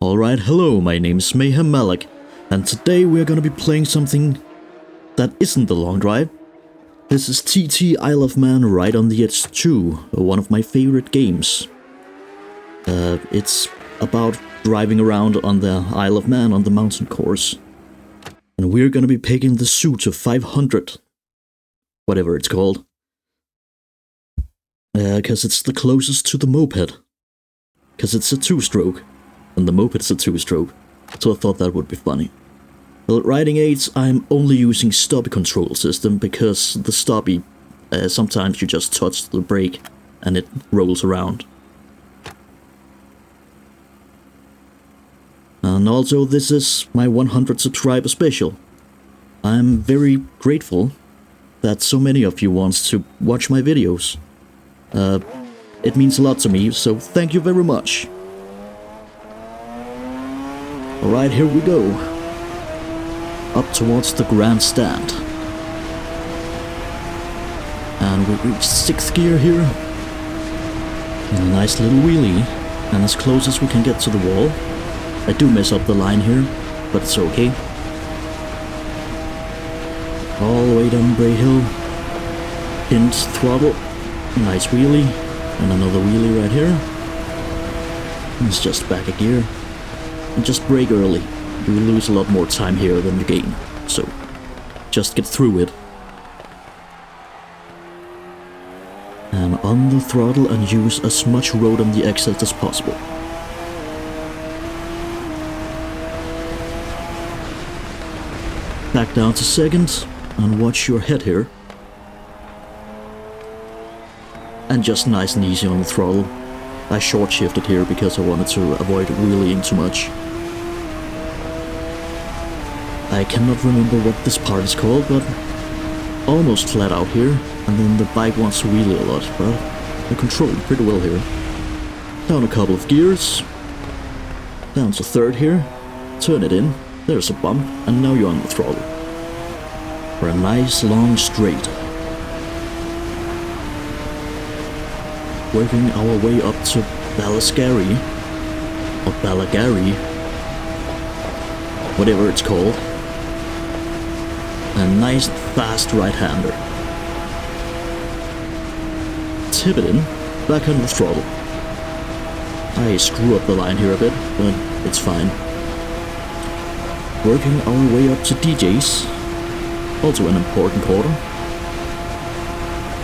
Alright, hello, my name is Mayhem Malik, and today we are gonna be playing something that isn't the long drive. This is TT Isle of Man Right on the Edge 2, one of my favorite games. It's about driving around on the Isle of Man on the mountain course. And we're gonna be picking the Suto 500, whatever it's called. Cause it's the closest to the moped. Cause it's a two-stroke. And the moped is a two-stroke, so I thought that would be funny. Well, riding aids, I'm only using stubby control system because the stubby, sometimes you just touch the brake and it rolls around. And also, this is my 100 subscriber special. I'm very grateful that so many of you want to watch my videos. It means a lot to me, so thank you very much. Alright, here we go. Up towards the grandstand. And we reach 6th gear here. And a nice little wheelie. And as close as we can get to the wall. I do mess up the line here, but it's okay. All the way down Bray Hill. Hint throttle. Nice wheelie. And another wheelie right here. And it's just back a gear. And just brake early. You will lose a lot more time here than you gain. So, just get through it. And on the throttle and use as much road on the exit as possible. Back down to 2nd and watch your head here. And just nice and easy on the throttle. I short shifted here because I wanted to avoid wheeling too much. I cannot remember what this part is called, but almost flat out here, and then the bike wants to wheelie a lot, but I control it pretty well here. Down a couple of gears, down to 3rd here, turn it in, there's a bump, and now you're on the throttle. For a nice long straight. Working our way up to Balasgary, or Balagary, whatever it's called. A nice fast right-hander. Tip it in, back on the throttle. I screw up the line here a bit, but it's fine. Working our way up to DJ's, also an important corner.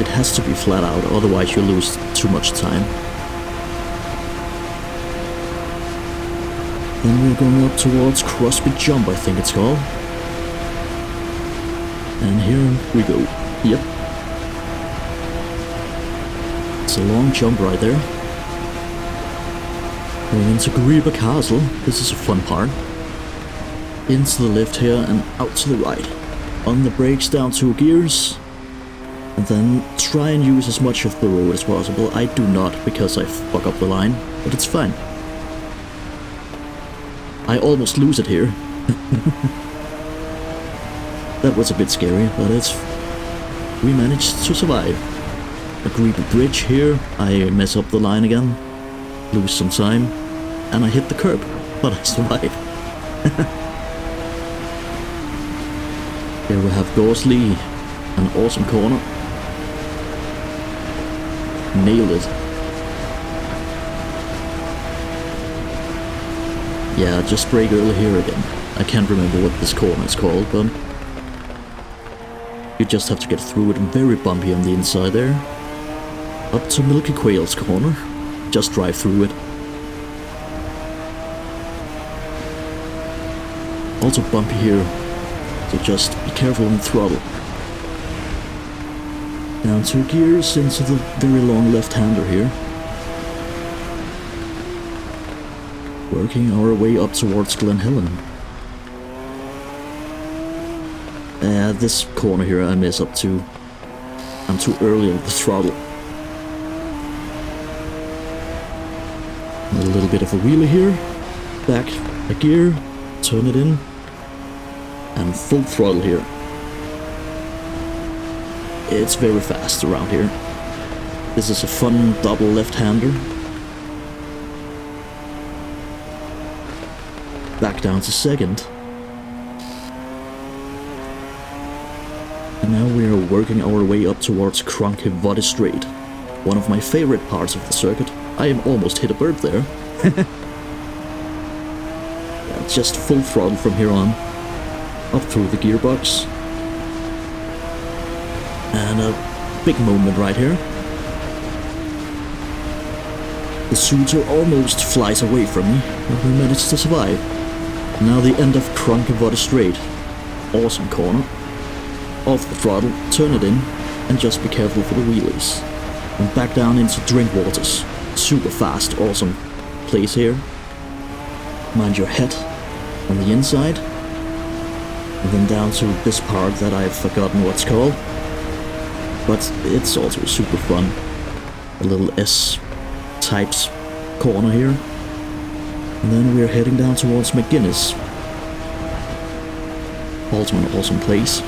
It has to be flat out, otherwise you lose too much time. Then we're going up towards Crosby Jump, I think it's called. And here we go. Yep. It's a long jump right there. Going into Gariba Castle. This is a fun part. Into the left here and out to the right. On the brakes, down 2 gears. And then try and use as much of the road as possible. I do not, because I fuck up the line, but it's fine. I almost lose it here. That was a bit scary, but we managed to survive. A creepy bridge here, I mess up the line again, lose some time, and I hit the curb, but I survived. Here we have Gorsley, an awesome corner. Nailed it. Yeah, just brake early here again. I can't remember what this corner is called, but you just have to get through it. Very bumpy on the inside there. Up to Milky Quail's corner. Just drive through it. Also bumpy here, so just be careful on the throttle. Down 2 gears into the very long left-hander here. Working our way up towards Glen Helen. This corner here I mess up too. I'm too early on the throttle. A little bit of a wheelie here. Back a gear, turn it in, and full throttle here. It's very fast around here. This is a fun double left-hander. back down to second. And now we are working our way up towards Krankevoddestræde, one of my favorite parts of the circuit. I am almost hit a bird there. Yeah, just full throttle from here on, up through the gearbox. And a big moment right here. The Suter almost flies away from me, but we managed to survive. Now the end of Krankevoddestræde. Awesome corner. Off the throttle, turn it in, and just be careful for the wheelies. And back down into Drinkwaters. Super fast, awesome place here. Mind your head on the inside. And then down to this part that I've forgotten what's called. But it's also super fun. A little S-types corner here. And then we're heading down towards McGuinness. Also an awesome place.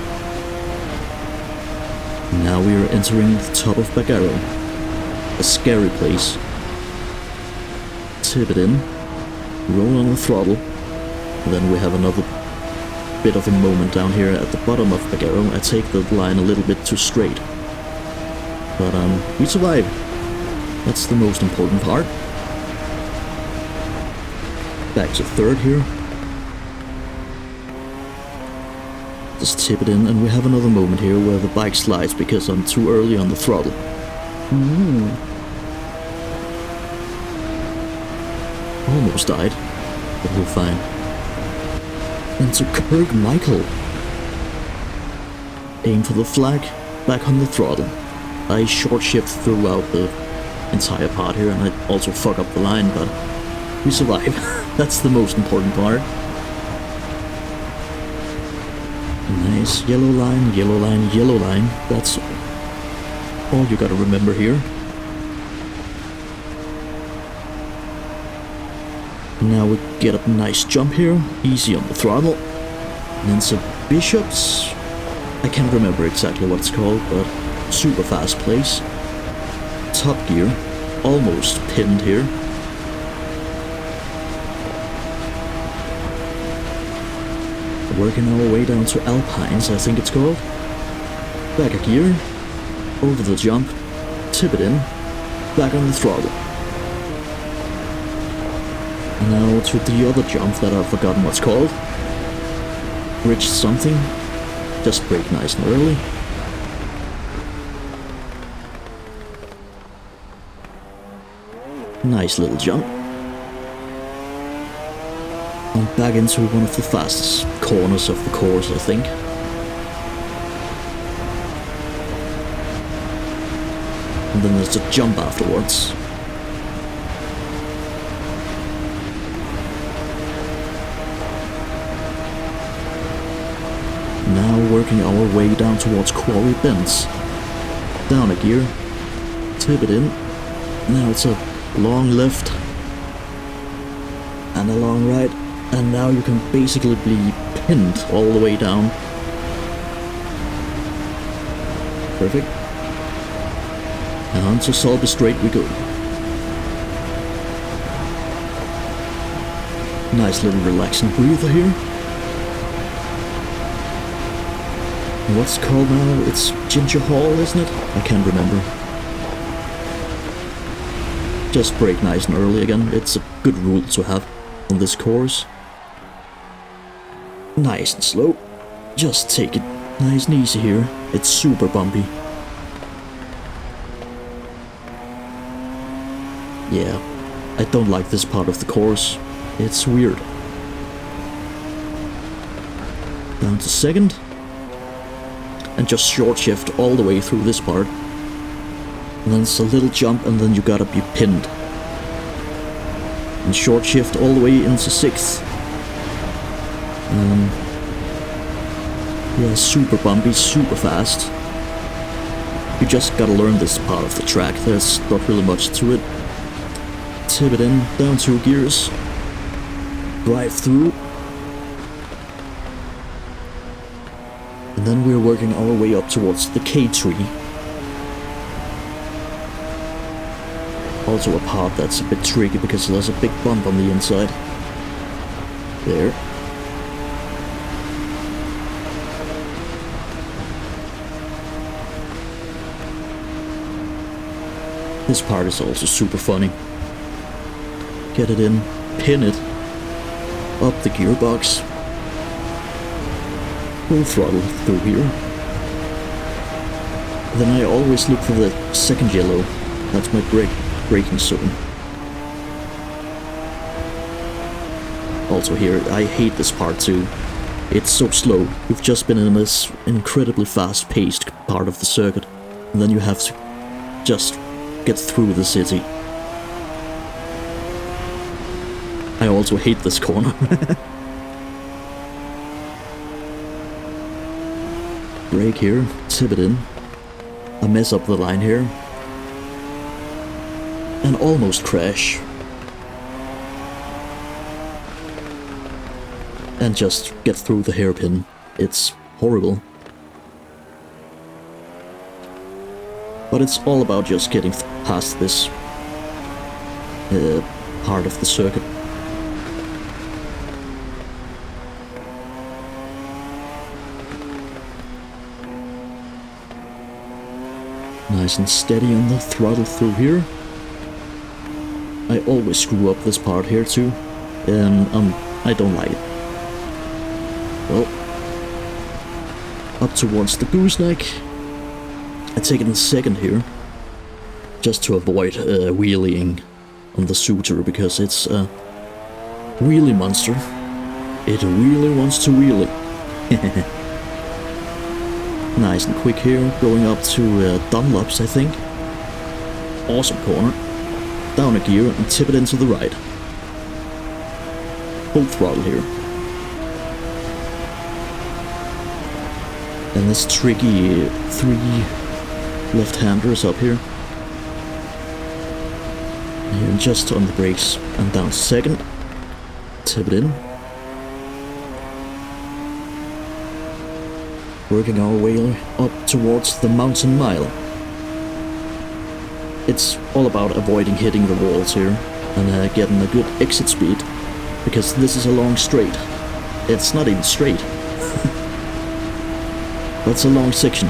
Now we are entering the top of Bagarrow. A scary place. Tip it in, roll on the throttle, and then we have another bit of a moment down here at the bottom of Bagarrow. I take the line a little bit too straight. But we survive. That's the most important part. Back to third here. Just tip it in, and we have another moment here where the bike slides because I'm too early on the throttle. Almost died, but we're fine. And to Kirkmichael. Aim for the flag, back on the throttle. I short shift throughout the entire part here, and I also fuck up the line, but we survive. That's the most important part. Nice, yellow line, yellow line, yellow line. That's all you gotta remember here. Now we get a nice jump here, easy on the throttle. And then some Bishops. I can't remember exactly what it's called, but super fast place. Top gear, almost pinned here. Working our way down to Alpines, I think it's called. Back a gear, over the jump, tip it in, back on the throttle. Now to the other jump that I've forgotten what's called. Bridge something, just brake nice and early. Nice little jump. And back into one of the fastest corners of the course, I think. And then there's a jump afterwards. Now working our way down towards Quarry Bends. Down a gear, tip it in. Now it's a long left and a long right. And now you can basically be pinned all the way down. Perfect. And on to Sølvbestræde we go. Nice little relaxing breather here. And what's it called now? It's Ginger Hall, isn't it? I can't remember. Just brake nice and early again. It's a good rule to have on this course. Nice and slow. Just take it nice and easy here. It's super bumpy. Yeah, I don't like this part of the course. It's weird. Down to second. And just short shift all the way through this part. And then it's a little jump and then you gotta be pinned. And short shift all the way into sixth. Yeah, super bumpy, super fast. You just gotta learn this part of the track. There's not really much to it. Tip it in, down 2 gears. Drive through. And then we're working our way up towards the K-tree. Also a part that's a bit tricky because there's a big bump on the inside. There. This part is also super funny. Get it in, pin it, up the gearbox, full throttle through here. Then I always look for the second yellow. That's my braking zone. Also here, I hate this part too. It's so slow. You've just been in this incredibly fast-paced part of the circuit, and then you have to just get through the city. I also hate this corner. Brake here, tip it in. I mess up the line here. And almost crash. And just get through the hairpin. It's horrible. But it's all about just getting past this part of the circuit. Nice and steady on the throttle through here. I always screw up this part here too, and I don't like it. Well, up towards the gooseneck. I take it in second here, just to avoid wheeling on the Suter, because it's a wheelie monster. It really wants to wheelie. Nice and quick here, going up to Dunlops, I think. Awesome corner. Down a gear and tip it into the right. Full throttle here. And this tricky 3 left-handers up here. And just on the brakes and down to second. Tip it in. Working our way up towards the mountain mile. It's all about avoiding hitting the walls here and getting a good exit speed, because this is a long straight. It's not even straight. That's a long section.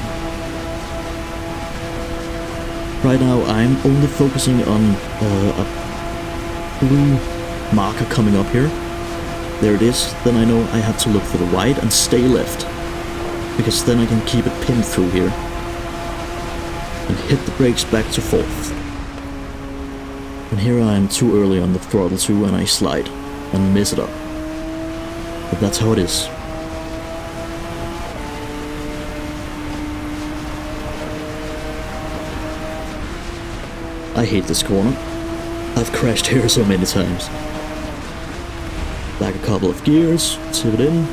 Right now I'm only focusing on a blue marker coming up here. There it is. Then I know I have to look for the right and stay left, because then I can keep it pinned through here. And hit the brakes back to fourth. And here I am too early on the throttle too, and I slide and mess it up. But that's how it is. I hate this corner. I've crashed here so many times. Back a couple of gears, tip it in.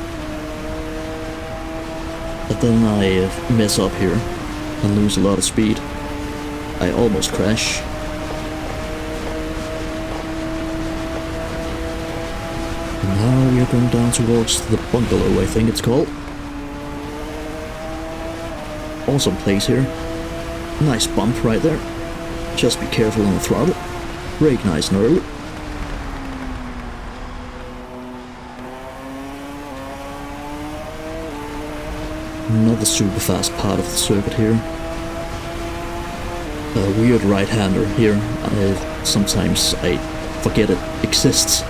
But then I mess up here and lose a lot of speed. I almost crash. And now we are going down towards the bungalow, I think it's called. Awesome place here. Nice bump right there. Just be careful on the throttle. Brake nice and early. Another super fast part of the circuit here. A weird right-hander here. Sometimes I forget it exists.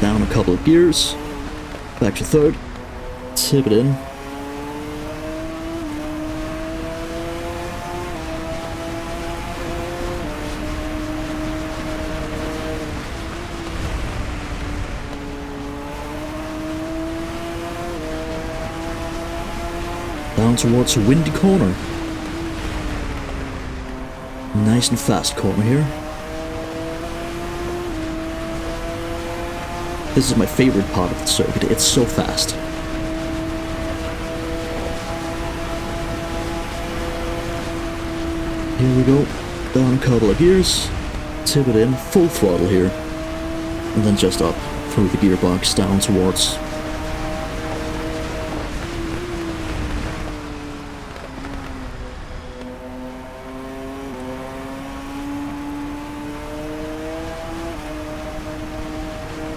Down a couple of gears. Back to third. Tip it in. Down towards a windy corner. Nice and fast corner here. This is my favorite part of the circuit. It's so fast. Here we go. Down a couple of gears. Tip it in. Full throttle here. And then just up through the gearbox down towards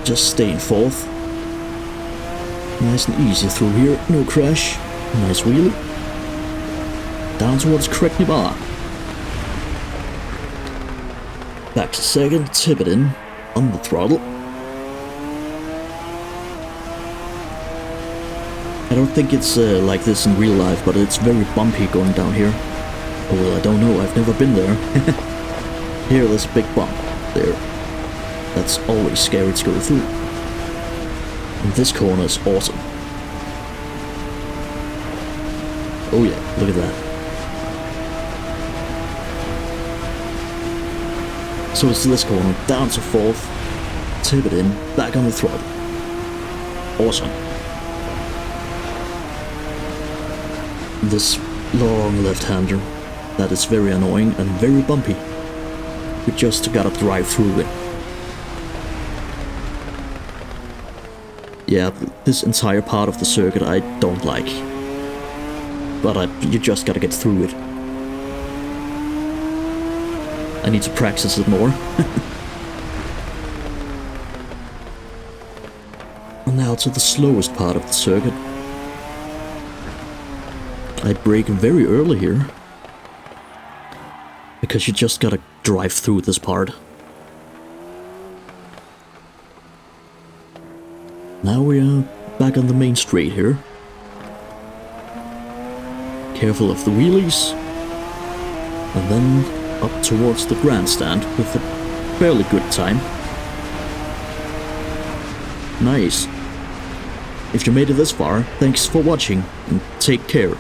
Just stay in fourth. Nice and easy through here, no crash. Nice wheelie. Down towards Crackney Bar. Back to second, tip it in, on the throttle. I don't think it's like this in real life, but it's very bumpy going down here. Oh well, I don't know, I've never been there. Here, there's a big bump. There. That's always scary to go through. And this corner is awesome. Oh yeah, look at that. So it's this corner, down to fourth, tip it in, back on the throttle. Awesome. This long left-hander, that is very annoying and very bumpy. We just gotta drive through it. Yeah, this entire part of the circuit I don't like. But you just gotta get through it. I need to practice it more. And now to the slowest part of the circuit. I brake very early here. Because you just gotta drive through this part. Now we are back on the main straight here. Careful of the wheelies. And then up towards the grandstand with a fairly good time. Nice. If you made it this far, thanks for watching and take care.